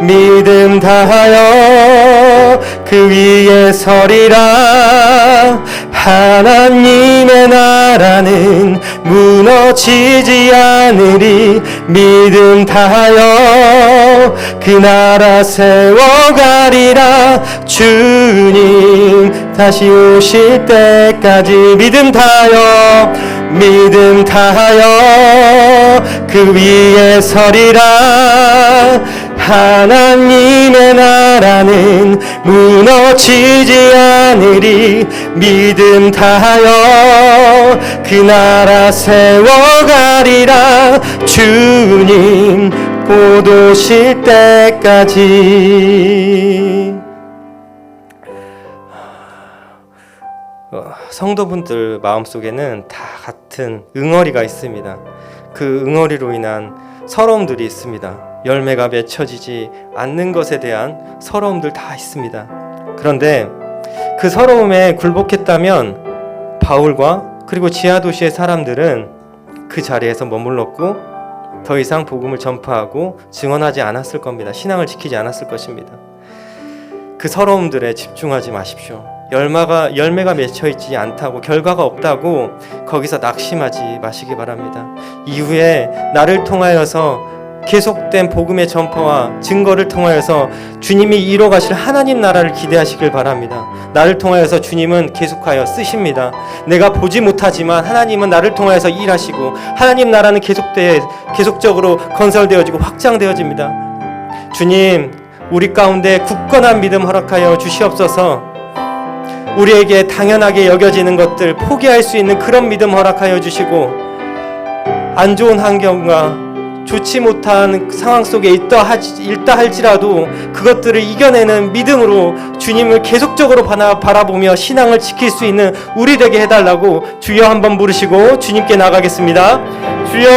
믿음 다하여 그 위에 서리라. 하나님의 나라는 무너지지 않으리. 믿음 다하여 그 나라 세워가리라. 주님 다시 오실 때까지 믿음 다하여 그 위에 서리라. 하나님의 나라는 무너지지 않으리. 믿음 다하여 그 나라 세워가리라. 주님 곧 오실 때까지. 성도분들 마음속에는 다 같은 응어리가 있습니다. 그 응어리로 인한 서러움들이 있습니다. 열매가 맺혀지지 않는 것에 대한 서러움들 다 있습니다. 그런데 그 서러움에 굴복했다면 바울과 그리고 지하도시의 사람들은 그 자리에서 머물렀고 더 이상 복음을 전파하고 증언하지 않았을 겁니다. 신앙을 지키지 않았을 것입니다. 그 서러움들에 집중하지 마십시오. 열매가 맺혀있지 않다고, 결과가 없다고 거기서 낙심하지 마시기 바랍니다. 이후에 나를 통하여서 계속된 복음의 전파와 증거를 통하여서 주님이 이뤄가실 하나님 나라를 기대하시길 바랍니다. 나를 통하여서 주님은 계속하여 쓰십니다. 내가 보지 못하지만 하나님은 나를 통하여서 일하시고 하나님 나라는 계속적으로 건설되어지고 확장되어집니다. 주님, 우리 가운데 굳건한 믿음 허락하여 주시옵소서. 우리에게 당연하게 여겨지는 것들 포기할 수 있는 그런 믿음 허락하여 주시고, 안 좋은 환경과 좋지 못한 상황 속에 있다 할지라도 그것들을 이겨내는 믿음으로 주님을 계속적으로 바라보며 신앙을 지킬 수 있는 우리 되게 해달라고 주여 한번 부르시고 주님께 나가겠습니다. 주여,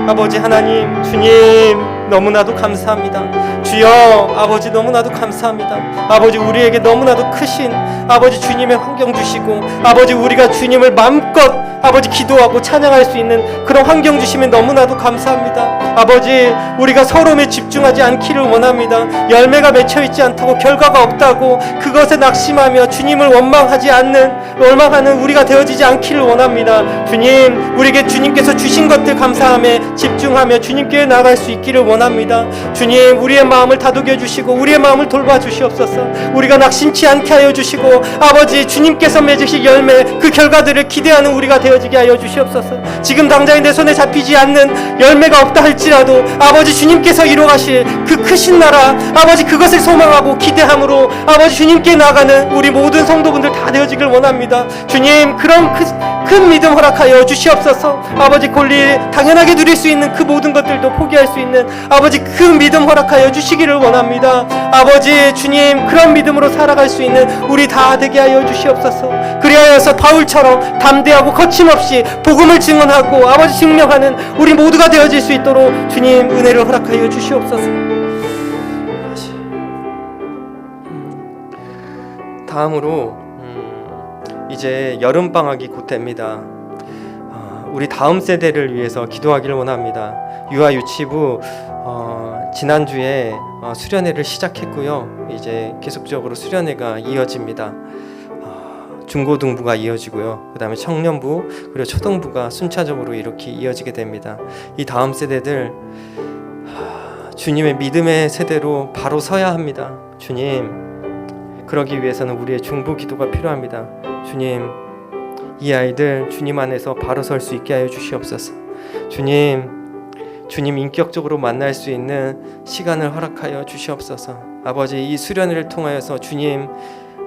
아버지 하나님, 주님 너무나도 감사합니다. 주여, 아버지 너무나도 감사합니다. 아버지, 우리에게 너무나도 크신 아버지 주님의 환경 주시고, 아버지 우리가 주님을 마음껏 아버지 기도하고 찬양할 수 있는 그런 환경 주시면 너무나도 감사합니다. 아버지, 우리가 서로에 집중하지 않기를 원합니다. 열매가 맺혀있지 않다고, 결과가 없다고 그것에 낙심하며 주님을 원망하는 우리가 되어지지 않기를 원합니다. 주님, 우리에게 주님께서 주신 것들 감사하며 집중하며 주님께 나갈 수 있기를 원합니다. 주님, 우리의 마음을 다독여 주시고 우리의 마음을 돌봐 주시옵소서. 우리가 낙심치 않게 하여 주시고, 아버지 주님께서 맺으실 열매, 그 결과들을 기대하는 우리가 되어지게 하여 주시옵소서. 지금 당장에 내 손에 잡히지 않는 열매가 없다 할지라도 아버지 주님께서 이루어가실 그 크신 나라, 아버지 그것을 소망하고 기대함으로 아버지 주님께 나가는 우리 모든 성도분들 다 되어지길 원합니다. 주님, 그런 큰 믿음 허락하여 주시옵소서. 아버지 권리 당연하게 누릴 수 있는 그 모든 것들도 포기할 수 있는 아버지 그 믿음 허락하여 주시기를 원합니다. 아버지 주님, 그런 믿음으로 살아갈 수 있는 우리 다 되게 하여 주시옵소서. 그리하여서 바울처럼 담대하고 거침없이 복음을 증언하고 아버지 증명하는 우리 모두가 되어질 수 있도록 주님 은혜를 허락하여 주시옵소서. 다음으로 이제 여름방학이 곧 됩니다. 우리 다음 세대를 위해서 기도하기를 원합니다. 유아유치부 지난주에 수련회를 시작했고요. 이제 계속적으로 수련회가 이어집니다. 중고등부가 이어지고요. 그 다음에 청년부, 그리고 초등부가 순차적으로 이렇게 이어지게 됩니다. 이 다음 세대들 주님의 믿음의 세대로 바로 서야 합니다. 주님, 그러기 위해서는 우리의 중보 기도가 필요합니다. 주님, 이 아이들 주님 안에서 바로 설 수 있게 하여 주시옵소서. 주님 인격적으로 만날 수 있는 시간을 허락하여 주시옵소서. 아버지, 이 수련회를 통하여서 주님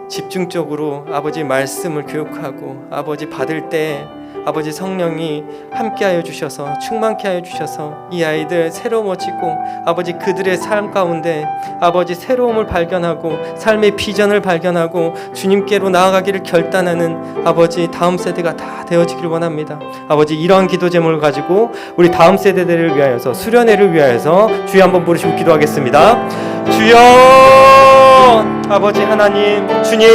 집중적으로 아버지 말씀을 교육하고, 아버지 받을 때 아버지 성령이 함께하여 주셔서 충만케 하여 주셔서 이 아이들 새로워지고, 아버지 그들의 삶 가운데 아버지 새로움을 발견하고 삶의 비전을 발견하고 주님께로 나아가기를 결단하는 아버지 다음 세대가 다 되어지길 원합니다. 아버지, 이러한 기도 제목을 가지고 우리 다음 세대들을 위하여서, 수련회를 위하여서 주여 한번 부르시고 기도하겠습니다. 주여, 아버지 하나님, 주님,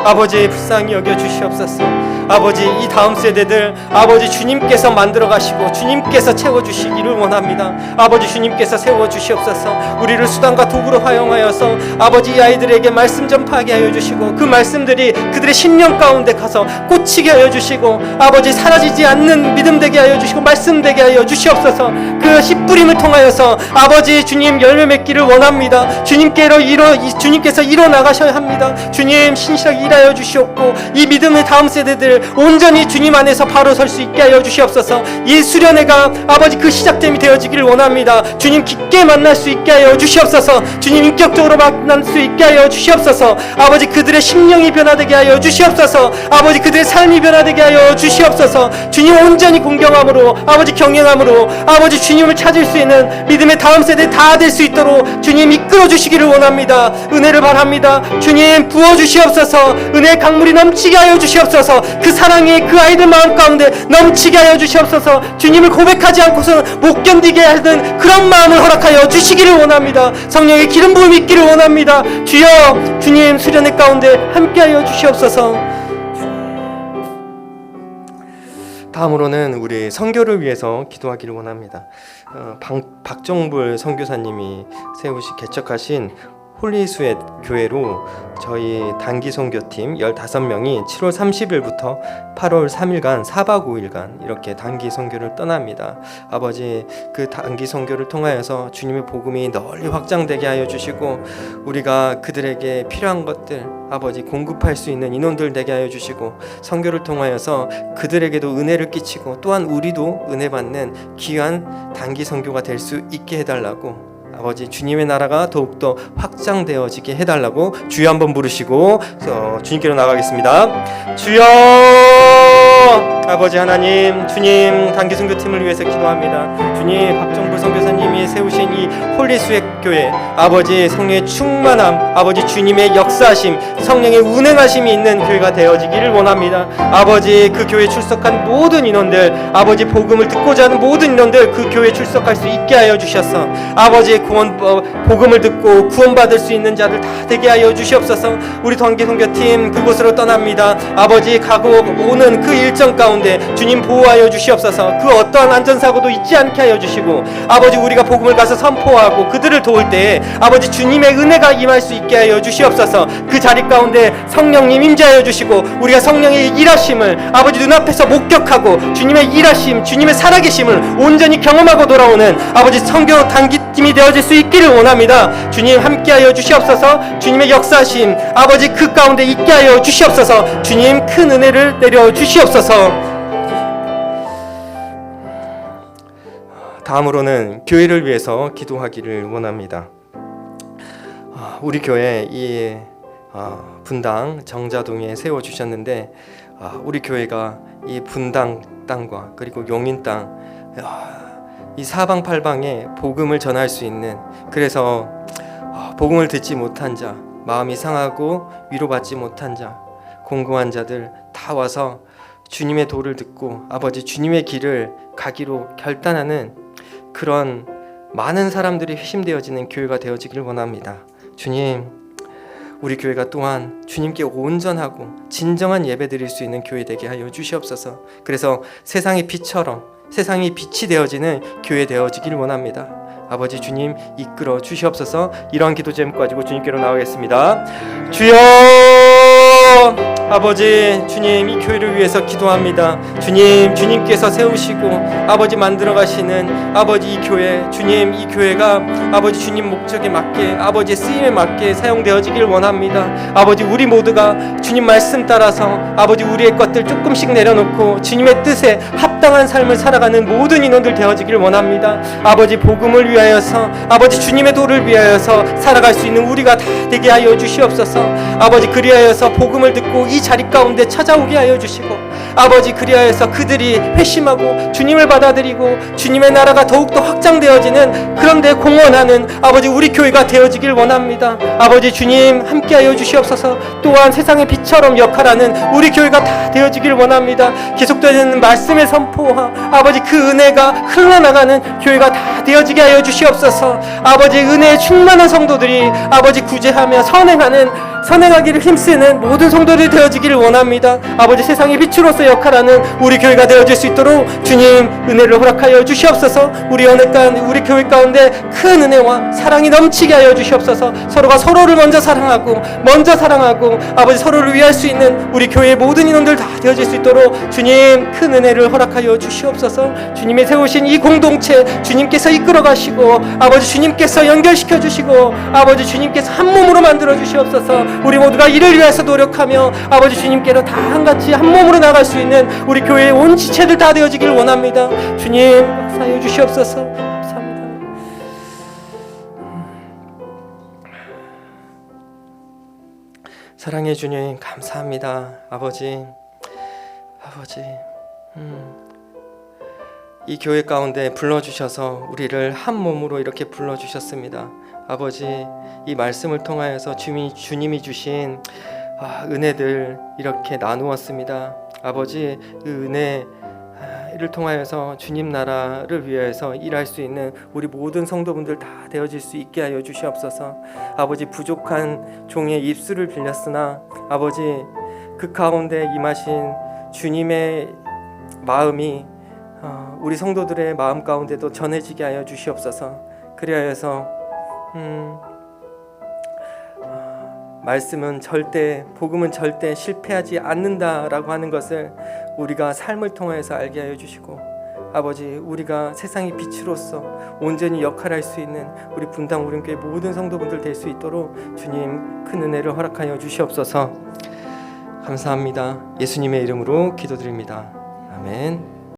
아버지 불쌍히 여겨 주시옵소서. 아버지 이 다음 세대들 아버지 주님께서 만들어 가시고 주님께서 채워 주시기를 원합니다. 아버지 주님께서 세워 주시옵소서. 우리를 수단과 도구로 활용하여서 아버지 이 아이들에게 말씀 전파하게 하여 주시고 그 말씀들이 그들의 심령 가운데 가서 꽂히게 하여 주시고 아버지 사라지지 않는 믿음 되게 하여 주시고 말씀 되게 하여 주시옵소서. 그 씨 뿌림을 통하여서 아버지 주님 열매 맺기를 원합니다. 주님께서 일어 나가셔야 합니다. 주님 신실하게 일하여 주시옵고 이 믿음의 다음 세대들 온전히 주님 안에서 바로 설 수 있게 하여 주시옵소서. 이 수련회가 아버지 그 시작점이 되어지기를 원합니다. 주님 깊게 만날 수 있게 하여 주시옵소서. 주님 인격적으로 만날 수 있게 하여 주시옵소서. 아버지 그들의 심령이 변화되게 하여 주시옵소서. 아버지 그들의 삶이 변화되게 하여 주시옵소서. 주님 온전히 공경함으로 아버지 경영함으로 아버지 주님을 찾을 수 있는 믿음의 다음 세대 다 될 수 있도록 주님 이끌어 주시기를 원합니다. 은혜를 바랍니다. 주님 부어 주시옵소서. 은혜의 강물이 넘치게 하여 주시옵소서. 그 사랑이 그 아이들 마음 가운데 넘치게 하여 주시옵소서. 주님을 고백하지 않고서는 못 견디게 하는 그런 마음을 허락하여 주시기를 원합니다. 성령의 기름 부음이 있기를 원합니다. 주여 주님 수련회 가운데 함께하여 주시옵소서. 다음으로는 우리 선교를 위해서 기도하기를 원합니다. 박정불 선교사님이 개척하신 홀리스웨트 교회로 저희 단기 선교팀 15명이 7월 30일부터 8월 3일간 4박 5일간 이렇게 단기 선교를 떠납니다. 아버지 그 단기 선교를 통하여서 주님의 복음이 널리 확장되게 하여 주시고 우리가 그들에게 필요한 것들 아버지 공급할 수 있는 인원들 되게 하여 주시고 선교를 통하여서 그들에게도 은혜를 끼치고 또한 우리도 은혜 받는 귀한 단기 선교가 될 수 있게 해달라고 아버지 주님의 나라가 더욱더 확장되어지게 해달라고 주여 한번 부르시고 주님께로 나가겠습니다. 주여 아버지 하나님 주님 단기 선교팀을 위해서 기도합니다. 주님 박정불 선교사님이 세우신 이 홀리스웨트 교회 아버지 성령의 충만함 아버지 주님의 역사하심 성령의 운행하심이 있는 교회가 되어지기를 원합니다. 아버지 그 교회에 출석한 모든 인원들 아버지 복음을 듣고자 하는 모든 인원들 그 교회에 출석할 수 있게 하여 주셨어. 아버지 복음을 듣고 구원받을 수 있는 자들 다 되게 하여 주시옵소서. 우리 단기 선교팀 그곳으로 떠납니다. 아버지 가고 오는 그 일정 가운데 주님 보호하여 주시옵소서. 그 어떠한 안전사고도 있지 않게 하여 주시고 아버지 우리가 복음을 가서 선포하고 그들을 도울 때 아버지 주님의 은혜가 임할 수 있게 하여 주시옵소서. 그 자리 가운데 성령님 임재하여 주시고 우리가 성령의 일하심을 아버지 눈앞에서 목격하고 주님의 일하심 주님의 살아계심을 온전히 경험하고 돌아오는 아버지 선교 단기팀이 되어질 수 있기를 원합니다. 주님 함께하여 주시옵소서. 주님의 역사하심 아버지 그 가운데 있게 하여 주시옵소서. 주님 큰 은혜를 내려 주시옵소서. 다음으로는 교회를 위해서 기도하기를 원합니다. 우리 교회 이 분당 정자동에 세워주셨는데 우리 교회가 이 분당 땅과 그리고 용인 땅 이 사방팔방에 복음을 전할 수 있는 그래서 복음을 듣지 못한 자 마음이 상하고 위로받지 못한 자 공고한 자들 다 와서 주님의 도를 듣고 아버지 주님의 길을 가기로 결단하는 그런 많은 사람들이 회심되어지는 교회가 되어지기를 원합니다. 주님 우리 교회가 또한 주님께 온전하고 진정한 예배 드릴 수 있는 교회 되게 하여 주시옵소서. 그래서 세상의 빛처럼 세상이 빛이 되어지는 교회 되어지기를 원합니다. 아버지 주님 이끌어 주시옵소서. 이러한 기도 제목 가지고 주님께로 나오겠습니다. 주여 아버지 주님 이 교회를 위해서 기도합니다. 주님께서 세우시고 아버지 만들어 가시는 아버지 이 교회 주님 이 교회가 아버지 주님 목적에 맞게 아버지의 쓰임에 맞게 사용되어지길 원합니다. 아버지 우리 모두가 주님 말씀 따라서 아버지 우리의 것들 조금씩 내려놓고 주님의 뜻에 합당한 삶을 살아가는 모든 인원들 되어지길 원합니다. 아버지 복음을 위하여서 아버지 주님의 도를 위하여서 살아갈 수 있는 우리가 다 되게 하여 주시옵소서. 아버지 그리하여서 복음 말씀을 듣고 이 자리 가운데 찾아오게 하여 주시고, 아버지 그리하여서 그들이 회심하고 주님을 받아들이고 주님의 나라가 더욱더 확장되어지는 그런데 공헌하는 아버지 우리 교회가 되어지길 원합니다. 아버지 주님 함께하여 주시옵소서. 또한 세상의 빛처럼 역할하는 우리 교회가 다 되어지길 원합니다. 계속되는 말씀의 선포와 아버지 그 은혜가 흘러나가는 교회가 다 되어지게 하여 주시옵소서. 아버지 은혜에 충만한 성도들이 아버지 구제하며 선행하기를 힘쓰는 모든 성도들이 되어지기를 원합니다. 아버지 세상의 빛으로서 역할하는 우리 교회가 되어질 수 있도록 주님 은혜를 허락하여 주시옵소서. 우리 교회 가운데 큰 은혜와 사랑이 넘치게 하여 주시옵소서. 서로가 서로를 먼저 사랑하고 아버지 서로를 위할 수 있는 우리 교회의 모든 인원들 다 되어질 수 있도록 주님 큰 은혜를 허락하여 주시옵소서. 주님이 세우신 이 공동체 주님께서 이끌어 가시고 아버지 주님께서 연결시켜 주시고 아버지 주님께서 한 몸으로 만들어 주시옵소서. 우리 모두가 이를 위해서 노력하며 아버지 주님께로 다 한같이 한 몸으로 나갈 수 있는 우리 교회의 온 지체들 다 되어지기를 원합니다. 주님 역사해 주시옵소서. 감사합니다. 사랑해 주님 감사합니다. 아버지 이 교회 가운데 불러주셔서 우리를 한 몸으로 이렇게 불러주셨습니다. 아버지 이 말씀을 통하여서 주님이 주신 은혜들 이렇게 나누었습니다. 아버지 그 은혜를 통하여서 주님 나라를 위해서 일할 수 있는 우리 모든 성도분들 다 되어질 수 있게 하여 주시옵소서. 아버지 부족한 종의 입술을 빌렸으나 아버지 그 가운데 임하신 주님의 마음이 우리 성도들의 마음 가운데도 전해지게 하여 주시옵소서. 그리하여서 복음은 절대 실패하지 않는다라고 하는 것을 우리가 삶을 통해서 알게 하여 주시고 아버지 우리가 세상의 빛으로서 온전히 역할할 수 있는 우리 분당 우림교회 모든 성도분들 될 수 있도록 주님 큰 은혜를 허락하여 주시옵소서. 감사합니다. 예수님의 이름으로 기도드립니다. 아멘.